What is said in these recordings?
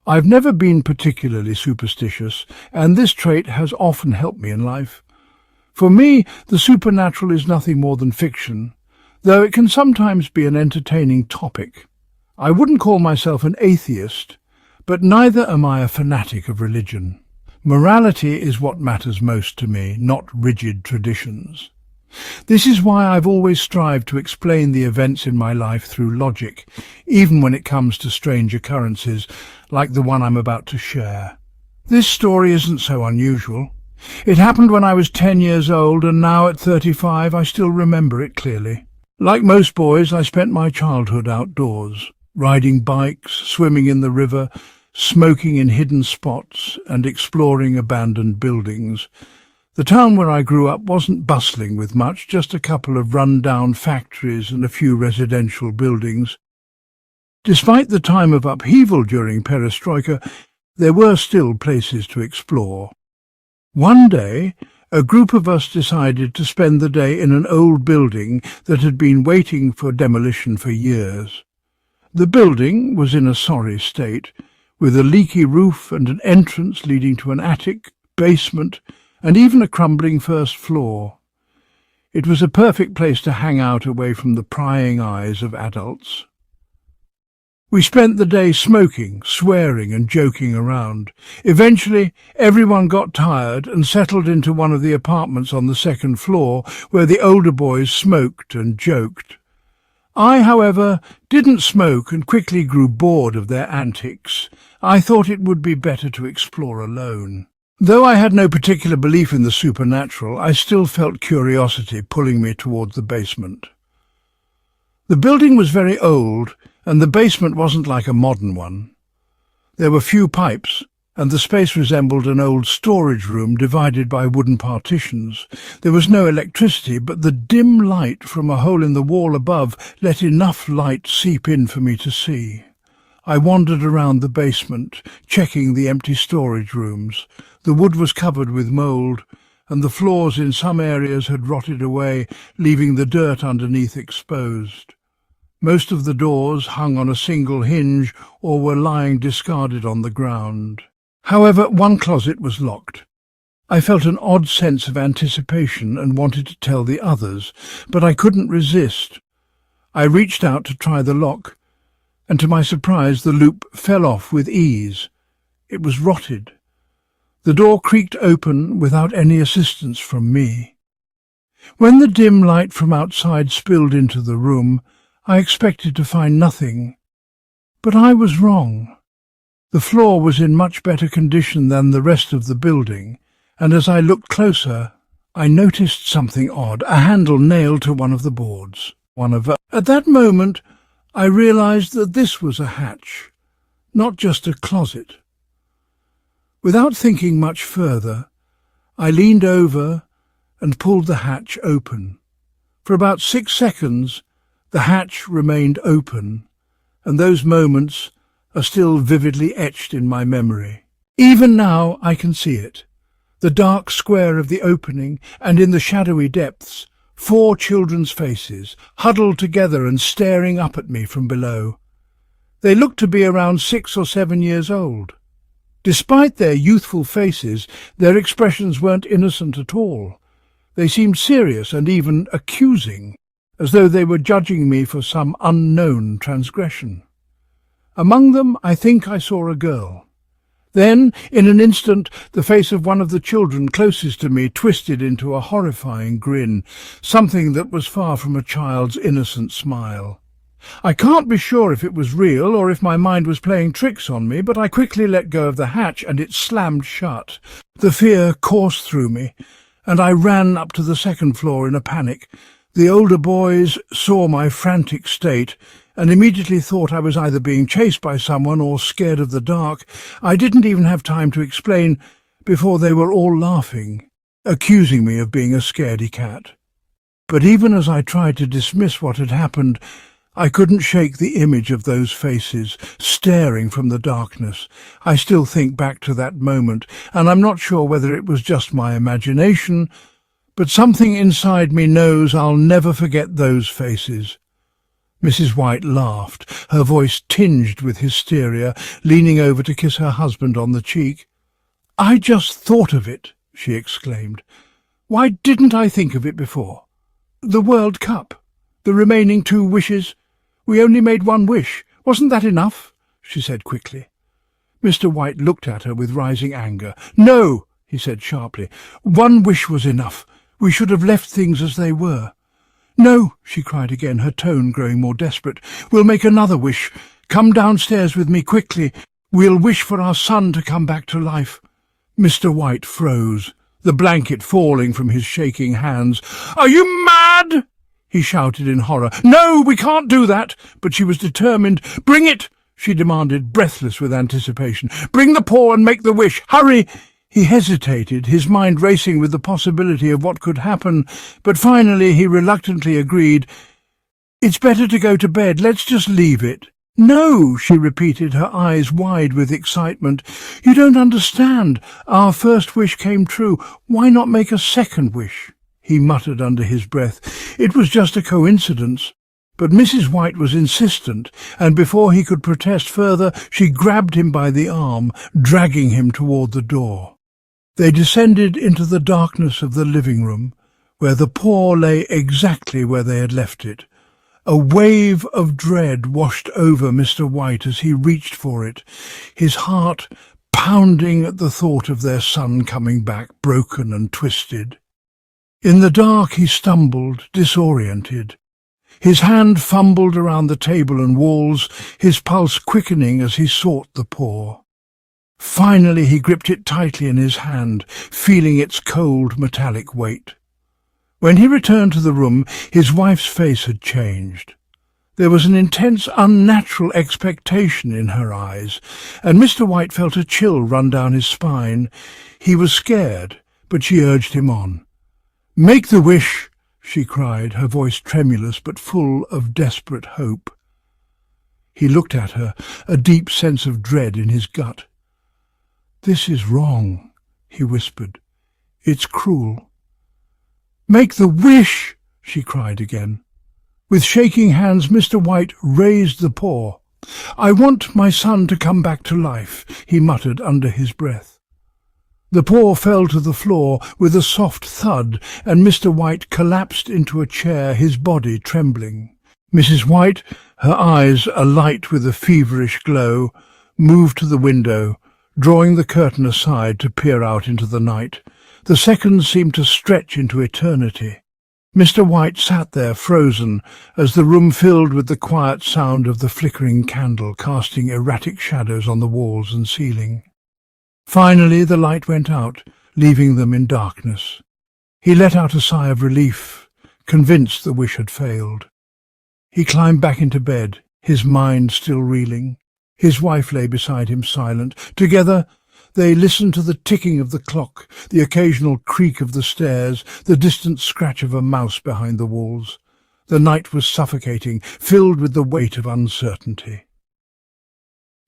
I've never been particularly superstitious, and this trait has often helped me in life. For me, the supernatural is nothing more than fiction, though it can sometimes be an entertaining topic. I wouldn't call myself an atheist, but neither am I a fanatic of religion. Morality is what matters most to me, not rigid traditions. This is why I've always strived to explain the events in my life through logic, even when it comes to strange occurrences like the one I'm about to share. This story isn't so unusual. It happened when I was 10 years old, and now at 35 I still remember it clearly. Like most boys, I spent my childhood outdoors, riding bikes, swimming in the river, smoking in hidden spots, and exploring abandoned buildings. The town where I grew up wasn't bustling with much, just a couple of run-down factories and a few residential buildings. Despite the time of upheaval during Perestroika, there were still places to explore. One day, a group of us decided to spend the day in an old building that had been waiting for demolition for years. The building was in a sorry state, with a leaky roof and an entrance leading to an attic, basement, and even a crumbling first floor. It was a perfect place to hang out away from the prying eyes of adults. We spent the day smoking, swearing and joking around. Eventually, everyone got tired and settled into one of the apartments on the second floor, where the older boys smoked and joked. I, however, didn't smoke and quickly grew bored of their antics. I thought it would be better to explore alone. Though I had no particular belief in the supernatural, I still felt curiosity pulling me towards the basement. The building was very old, and the basement wasn't like a modern one. There were few pipes, and the space resembled an old storage room divided by wooden partitions. There was no electricity, but the dim light from a hole in the wall above let enough light seep in for me to see. I wandered around the basement, checking the empty storage rooms. The wood was covered with mould, and the floors in some areas had rotted away, leaving the dirt underneath exposed. Most of the doors hung on a single hinge or were lying discarded on the ground. However, one closet was locked. I felt an odd sense of anticipation and wanted to tell the others, but I couldn't resist. I reached out to try the lock, and to my surprise the loop fell off with ease. It was rotted. The door creaked open without any assistance from me. When the dim light from outside spilled into the room, I expected to find nothing. But I was wrong. The floor was in much better condition than the rest of the building, and as I looked closer, I noticed something odd, a handle nailed to one of the boards. At that moment, I realized that this was a hatch, not just a closet. Without thinking much further, I leaned over and pulled the hatch open. For about 6 seconds, the hatch remained open, and those moments are still vividly etched in my memory. Even now I can see it, the dark square of the opening, and in the shadowy depths, 4 children's faces, huddled together and staring up at me from below. They looked to be around 6 or 7 years old. Despite their youthful faces, their expressions weren't innocent at all. They seemed serious and even accusing, as though they were judging me for some unknown transgression. Among them, I think I saw a girl. Then, in an instant, the face of one of the children closest to me twisted into a horrifying grin, something that was far from a child's innocent smile. I can't be sure if it was real or if my mind was playing tricks on me, but I quickly let go of the hatch and it slammed shut. The fear coursed through me, and I ran up to the second floor in a panic. The older boys saw my frantic state and immediately thought I was either being chased by someone or scared of the dark. I didn't even have time to explain before they were all laughing, accusing me of being a scaredy cat. But even as I tried to dismiss what had happened, I couldn't shake the image of those faces, staring from the darkness. I still think back to that moment, and I'm not sure whether it was just my imagination, but something inside me knows I'll never forget those faces. Mrs. White laughed, her voice tinged with hysteria, leaning over to kiss her husband on the cheek. "I just thought of it," she exclaimed. "Why didn't I think of it before? The World Cup, the remaining 2 wishes. We only made 1 wish. Wasn't that enough?" she said quickly. Mr. White looked at her with rising anger. "No," he said sharply. "1 wish was enough. We should have left things as they were." "No," she cried again, her tone growing more desperate. "We'll make another wish. Come downstairs with me quickly. We'll wish for our son to come back to life." Mr. White froze, the blanket falling from his shaking hands. "Are you mad?" he shouted in horror. "No, we can't do that." But she was determined. "Bring it," she demanded, breathless with anticipation. "Bring the paw and make the wish. Hurry!" He hesitated, his mind racing with the possibility of what could happen, but finally he reluctantly agreed. "It's better to go to bed. Let's just leave it." "No," she repeated, her eyes wide with excitement. "You don't understand. Our first wish came true. Why not make a second wish?" He muttered under his breath. It was just a coincidence. But Mrs. White was insistent, and before he could protest further, she grabbed him by the arm, dragging him toward the door. They descended into the darkness of the living room, where the paw lay exactly where they had left it. A wave of dread washed over Mr. White as he reached for it, his heart pounding at the thought of their son coming back, broken and twisted. In the dark he stumbled, disoriented. His hand fumbled around the table and walls, his pulse quickening as he sought the paw. Finally he gripped it tightly in his hand, feeling its cold metallic weight. When he returned to the room, his wife's face had changed. There was an intense, unnatural expectation in her eyes, and Mr. White felt a chill run down his spine. He was scared, but she urged him on. "Make the wish," she cried, her voice tremulous but full of desperate hope. He looked at her, a deep sense of dread in his gut. "This is wrong," he whispered. "It's cruel." "Make the wish!" she cried again. With shaking hands, Mr. White raised the paw. "I want my son to come back to life," he muttered under his breath. The paw fell to the floor with a soft thud, and Mr. White collapsed into a chair, his body trembling. Mrs. White, her eyes alight with a feverish glow, moved to the window, drawing the curtain aside to peer out into the night. The seconds seemed to stretch into eternity. Mr. White sat there frozen as the room filled with the quiet sound of the flickering candle casting erratic shadows on the walls and ceiling. Finally the light went out, leaving them in darkness. He let out a sigh of relief, convinced the wish had failed. He climbed back into bed, his mind still reeling. His wife lay beside him silent. Together they listened to the ticking of the clock, the occasional creak of the stairs, the distant scratch of a mouse behind the walls. The night was suffocating, filled with the weight of uncertainty.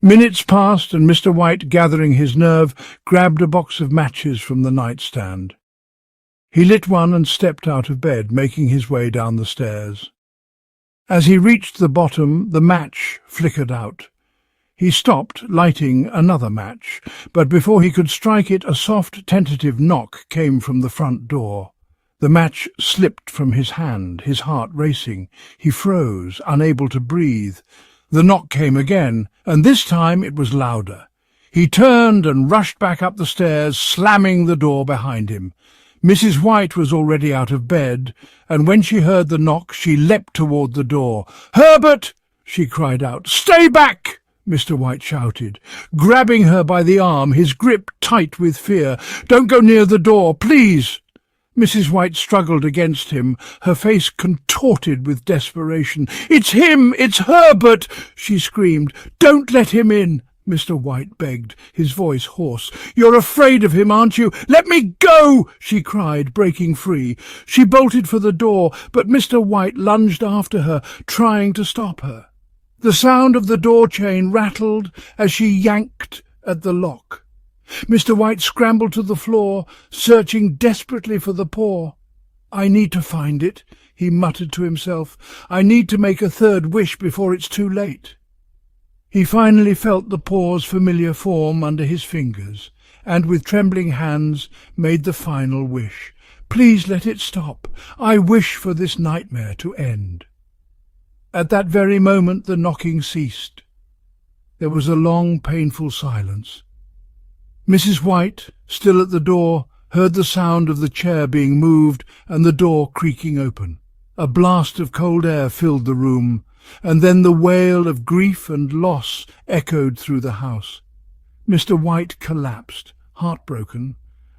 Minutes passed, and Mr. White, gathering his nerve, grabbed a box of matches from the nightstand. He lit one and stepped out of bed, making his way down the stairs. As he reached the bottom, the match flickered out. He stopped, lighting another match, but before he could strike it, a soft, tentative knock came from the front door. The match slipped from his hand, his heart racing. He froze, unable to breathe. The knock came again, and this time it was louder. He turned and rushed back up the stairs, slamming the door behind him. Mrs. White was already out of bed, and when she heard the knock, she leapt toward the door. "Herbert!" she cried out. "Stay back!" Mr. White shouted, grabbing her by the arm, his grip tight with fear. "Don't go near the door, please!" Mrs. White struggled against him, her face contorted with desperation. "It's him! It's Herbert!" she screamed. "Don't let him in!" Mr. White begged, his voice hoarse. "You're afraid of him, aren't you? Let me go!" she cried, breaking free. She bolted for the door, but Mr. White lunged after her, trying to stop her. The sound of the door chain rattled as she yanked at the lock. Mr. White scrambled to the floor, searching desperately for the paw. "I need to find it," he muttered to himself. "I need to make a third wish before it's too late." He finally felt the paw's familiar form under his fingers, and with trembling hands made the final wish. "Please let it stop. I wish for this nightmare to end." At that very moment the knocking ceased. There was a long, painful silence. Mrs. White, still at the door, heard the sound of the chair being moved and the door creaking open. A blast of cold air filled the room, and then the wail of grief and loss echoed through the house. Mr. White collapsed, heartbroken,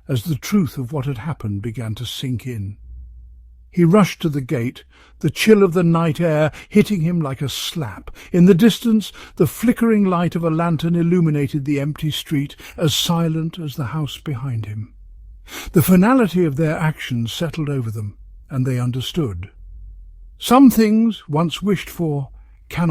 as the truth of what had happened began to sink in. He rushed to the gate, the chill of the night air hitting him like a slap. In the distance, the flickering light of a lantern illuminated the empty street, as silent as the house behind him. The finality of their actions settled over them, and they understood. Some things, once wished for, cannot